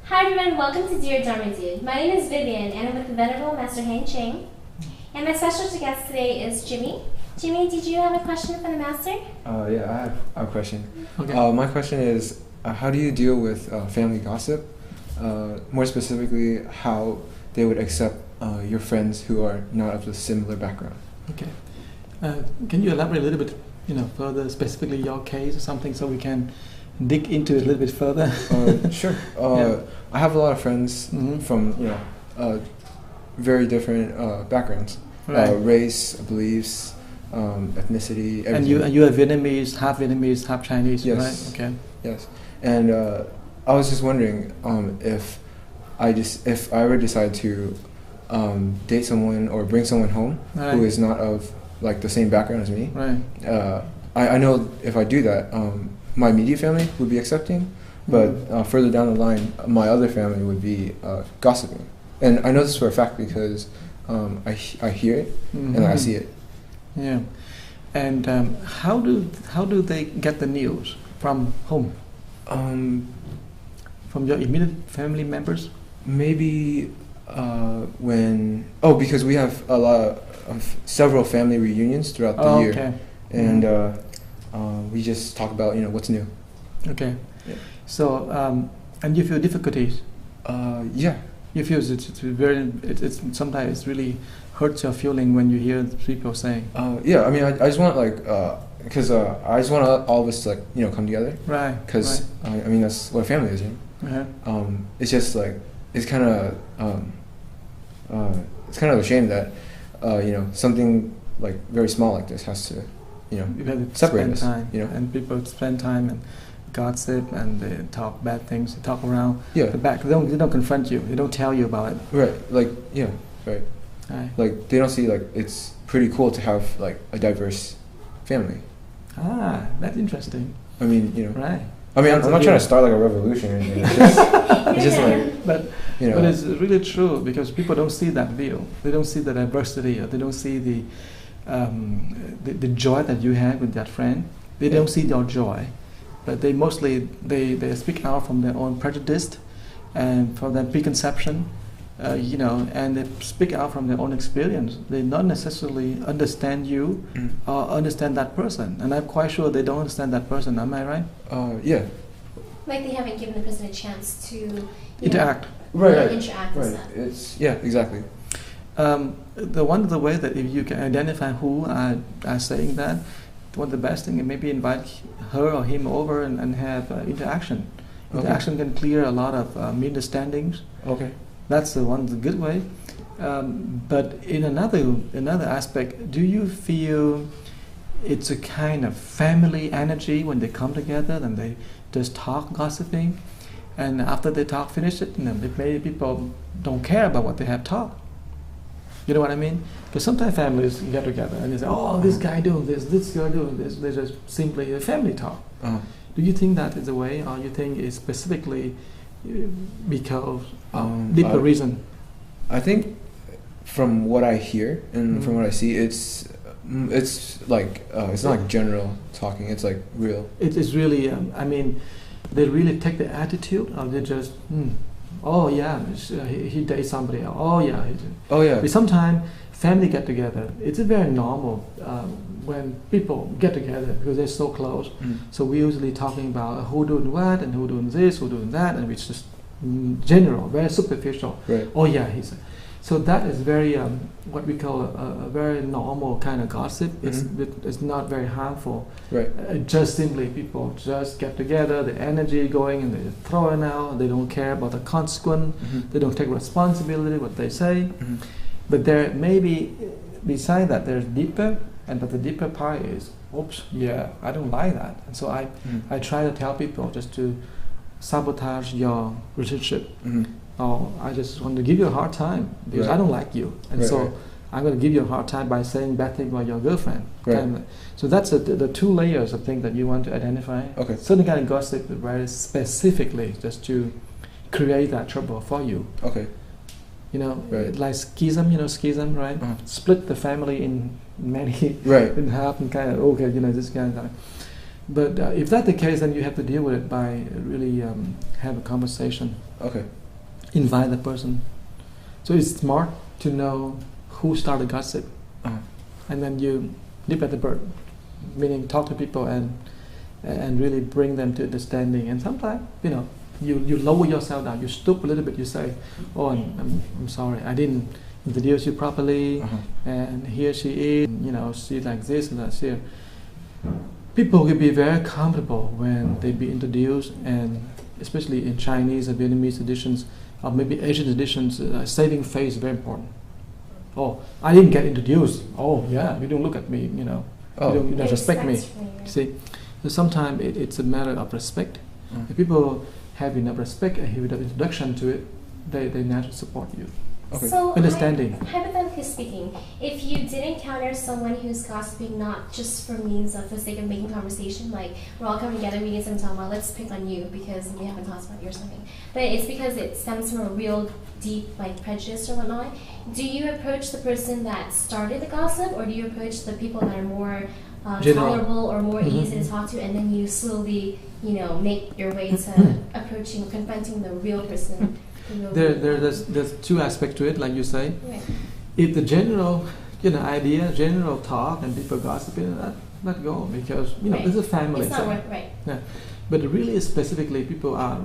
Hi everyone, welcome to Dear Dharma Dude. My name is Vivian and I'm with the Venerable Master Hang Ching. And my special guest today is Jimmy. Jimmy, did you have a question for the Master? Yeah, I have a question. Okay. My question is, how do you deal with family gossip? More specifically, how they would accept your friends who are not of a similar background. Okay. Can you elaborate a little bit, further, specifically your case or something, so we can dig into it a little bit further? Sure. Yeah. I have a lot of friends from very different backgrounds, Right. race, beliefs, ethnicity. Everything. And you are Vietnamese, half Chinese, Yes. right? Okay. Yes, and I was just wondering if I ever decide to date someone or bring someone home Right. who is not of like the same background as me. Right. I know if I do that, my immediate family would be accepting, but further down the line, my other family would be gossiping. And I know this for a fact because I hear it and I see it. Yeah. And how do they get the news from home? From your immediate family members? Maybe because we have a lot of several family reunions throughout the year, Okay. and we just talk about what's new. Okay. Yeah. So and you feel difficulties. Yeah. You feel it's sometimes it really hurts your feeling when you hear people saying. Yeah. I mean, I just want because I just want all of us to come together. Right. Because I mean that's what a family is. Uh-huh. It's just it's kind of a shame that something like very small like this has to You have to separate spend us. time, and people spend time and gossip and they talk bad things. They talk around Yeah. the back. They don't confront you. They don't tell you about it. Right. Right. Right. Like they don't see it's pretty cool to have a diverse family. That's interesting. I mean, Right. I mean, I'm not trying to start a revolution or anything. It's just But it's really true because people don't see that view. They don't see the diversity. Or they don't see the joy that you have with that friend. They don't see your joy, but they mostly they speak out from their own prejudice and from their preconception, and they speak out from their own experience. They not necessarily understand you or understand that person, and I'm quite sure they don't understand that person. Am I right? Yeah. Like they haven't given the person a chance to Interact. Right. interact and Right. stuff. Exactly. One of the ways that if you can identify who are saying that, one of the best thing is maybe invite her or him over and have interaction. Okay. Interaction can clear a lot of misunderstandings. Okay. That's the good way. But in another aspect, do you feel it's a kind of family energy when they come together and they just talk gossiping, and after they talk finish it, maybe people don't care about what they have talked. You know what I mean? Because sometimes families get together and they say, "Oh, this guy doing this girl doing this." They just simply a family talk. Do you think that is the way, or you think it's specifically because deeper reason? I think from what I hear and from what I see, it's it's not like general talking. It's like real. It is really. They really take the attitude, or they just, oh yeah, he dates somebody else. Oh yeah. Oh yeah. But sometimes family get together. It's very normal when people get together because they're so close. So we're usually talking about who doing what and who doing this, who doing that, and it's just general, very superficial. Right. Oh yeah, so that is very what we call a very normal kind of gossip. It's not very harmful. Right. Just simply people just get together, the energy going, and they throw it out. They don't care about the consequence. They don't take responsibility what they say. But there maybe beside that there's deeper, but the deeper part is, oops, yeah, I don't like that, and so I try to tell people just to sabotage your relationship. Or I just want to give you a hard time because I don't like you, and so I'm going to give you a hard time by saying bad things about your girlfriend. Right. So that's the two layers of things that you want to identify. Okay. Certain kind of gossip very specifically just to create that trouble for you. Okay. Like schism, right? Split the family in many right. in half and kind of this kind of. But if that's the case, then you have to deal with it by really have a conversation. Okay. Invite the person. So it's smart to know who started gossip, and then you nip at the bird, meaning talk to people and really bring them to understanding. And sometimes, you lower yourself down. You stoop a little bit. You say, "Oh, I'm sorry, I didn't introduce you properly, and here she is. She's like this and that's here." People will be very comfortable when they be introduced, and especially in Chinese and Vietnamese traditions, or maybe Asian traditions, saving face is very important. Oh, I didn't get introduced. Oh, yeah, you don't look at me. You don't respect me. See, so sometimes it's a matter of respect. If people have enough respect and have enough introduction to it, they naturally support you. Okay. So, understanding. Hypothetically speaking, if you did encounter someone who's gossiping not just for means of the sake of making conversation, like we're all coming together, we need something to talk about, let's pick on you because we haven't talked about you or something, but it's because it stems from a real deep prejudice or whatnot, do you approach the person that started the gossip, or do you approach the people that are more tolerable or more easy to talk to, and then you slowly, make your way to confronting the real person? There's two aspects to it, like you say. Right. If the general, idea, general talk, and people gossiping, let go, because it's a family. It's not worth right. Yeah. But really specifically, people are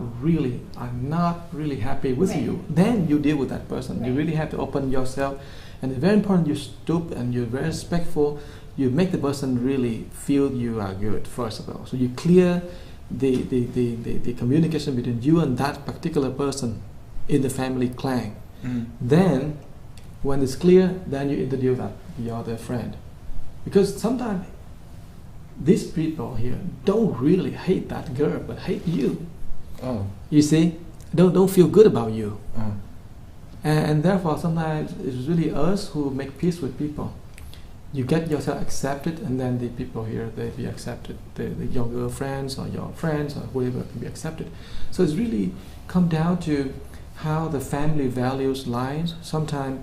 not really happy with you. Then you deal with that person. Right. You really have to open yourself, and it's very important. You stoop and you're very respectful. You make the person really feel you are good first of all. So you clear the communication between you and that particular person in the family clan. Then when it's clear, then you introduce your other friend, because sometimes these people here don't really hate that girl but hate you. You see, don't feel good about you. And therefore sometimes it's really us who make peace with people. You get yourself accepted, and then the people here, they be accepted. Your girlfriends or your friends or whoever can be accepted. So it's really come down to how the family values lies. Sometimes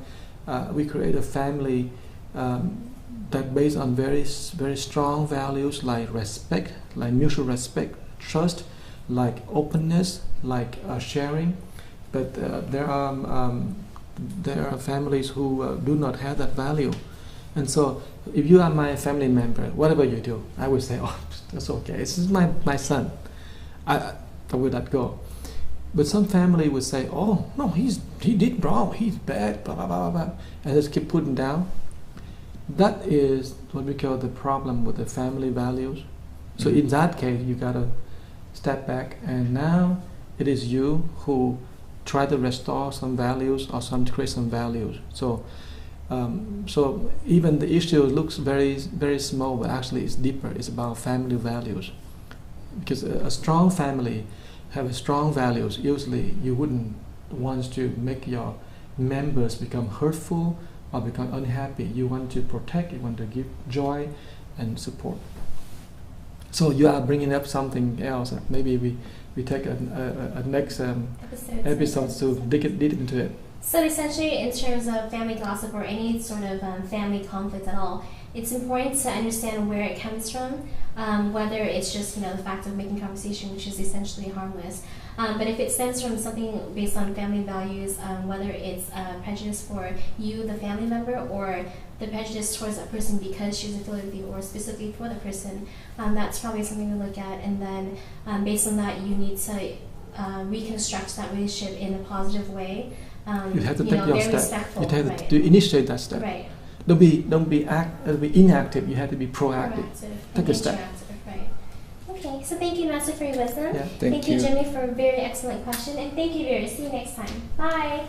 we create a family that based on very, very strong values like respect, like mutual respect, trust, like openness, like sharing. But there are families who do not have that value. And so if you are my family member, whatever you do, I would say, oh, that's okay. This is my son. I will let go. But some family would say, oh, no, he did wrong, he's bad, blah, blah, blah, blah, and just keep putting down. That is what we call the problem with the family values. So in that case, you got to step back, and now it is you who try to restore some values or create some values. So even the issue looks very, very small, but actually it's deeper. It's about family values. Because a strong family have strong values. Usually you wouldn't want to make your members become hurtful or become unhappy. You want to protect, you want to give joy and support. So you are bringing up something else. Maybe we take a next episode to dig into it. So essentially, in terms of family gossip or any sort of family conflict at all, it's important to understand where it comes from, whether it's just the fact of making conversation, which is essentially harmless. But if it stems from something based on family values, whether it's prejudice for you, the family member, or the prejudice towards that person because she's affiliated with you, or specifically for the person, that's probably something to look at. And then based on that, you need to reconstruct that relationship in a positive way. You have to take your step. You have to initiate that step. Right. Don't be inactive. You have to be proactive. Take a step. Right. Okay. So thank you, Master, for your wisdom. Yeah. Thank you, you, Jimmy, for a very excellent question, and thank you, viewers. See you next time. Bye.